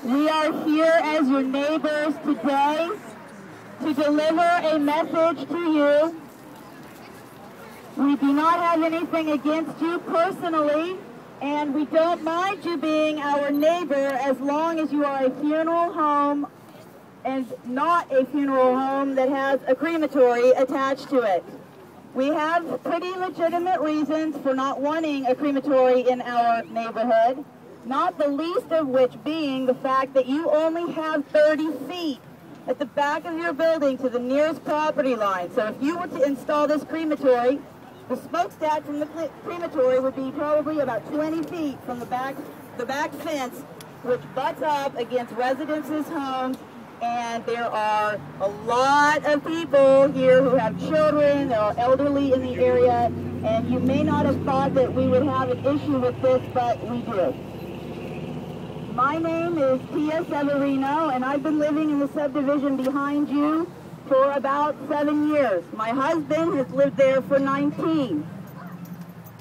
We are here as your neighbors today to deliver a message to you. We do not have anything against you personally, and we don't mind you being our neighbor as long as you are a funeral home and not a funeral home that has a crematory attached to it. We have pretty legitimate reasons for not wanting a crematory in our neighborhood, not the least of which being the fact that you only have 30 feet at the back of your building to the nearest property line. So if you were to install this crematory, the smokestack from the crematory would be probably about 20 feet from the back fence, which butts up against residences' homes. And there are a lot of people here who have children, there are elderly in the area, and you may not have thought that we would have an issue with this, but we do. My name is Tia Severino, and I've been living in the subdivision behind you for about 7 years. My husband has lived there for 19.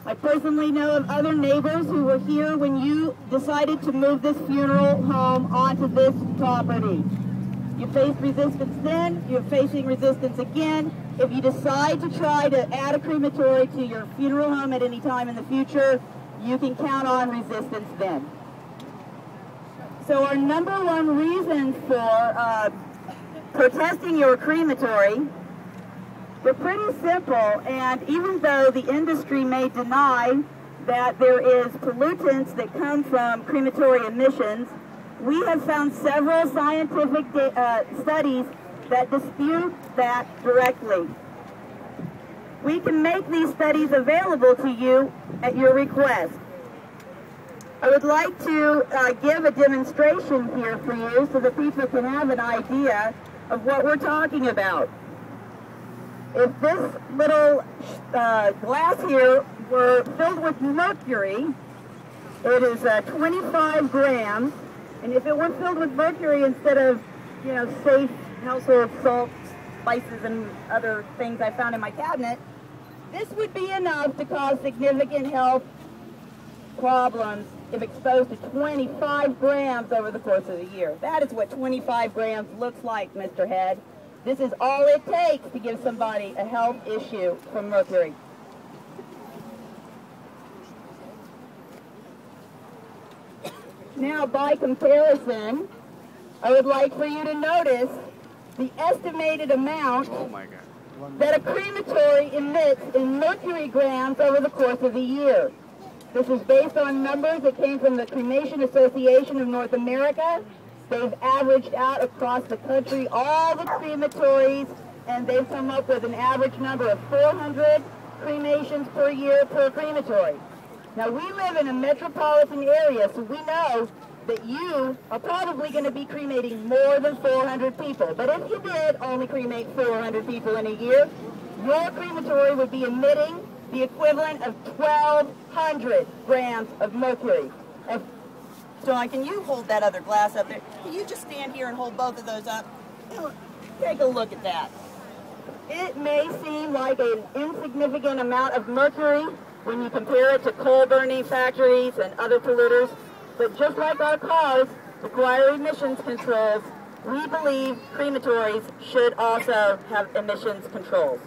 I personally know of other neighbors who were here when you decided to move this funeral home onto this property. You faced resistance then, you're facing resistance again. If you decide to try to add a crematory to your funeral home at any time in the future, you can count on resistance then. So our number one reason for protesting your crematory, they're pretty simple, and even though the industry may deny that there is pollutants that come from crematory emissions, we have found several scientific studies that dispute that directly. We can make these studies available to you at your request. I would like to give a demonstration here for you so that people can have an idea of what we're talking about. If this little glass here were filled with mercury, it is 25 grams. And if it were filled with mercury instead of, safe household salts, spices, and other things I found in my cabinet, this would be enough to cause significant health problems if exposed to 25 grams over the course of the year. That is what 25 grams looks like, Mr. Head. This is all it takes to give somebody a health issue from mercury. Now, by comparison, I would like for you to notice the estimated amount that a crematory emits in mercury grams over the course of the year. This is based on numbers that came from the Cremation Association of North America. They've averaged out across the country all the crematories, and they've come up with an average number of 400 cremations per year per crematory. Now, we live in a metropolitan area, so we know that you are probably going to be cremating more than 400 people. But if you did only cremate 400 people in a year, your crematory would be emitting the equivalent of 1,200 grams of mercury. John, can you hold that other glass up there? Can you just stand here and hold both of those up? Take a look at that. It may seem like an insignificant amount of mercury when you compare it to coal-burning factories and other polluters, but just like our cars require emissions controls, we believe crematories should also have emissions controls.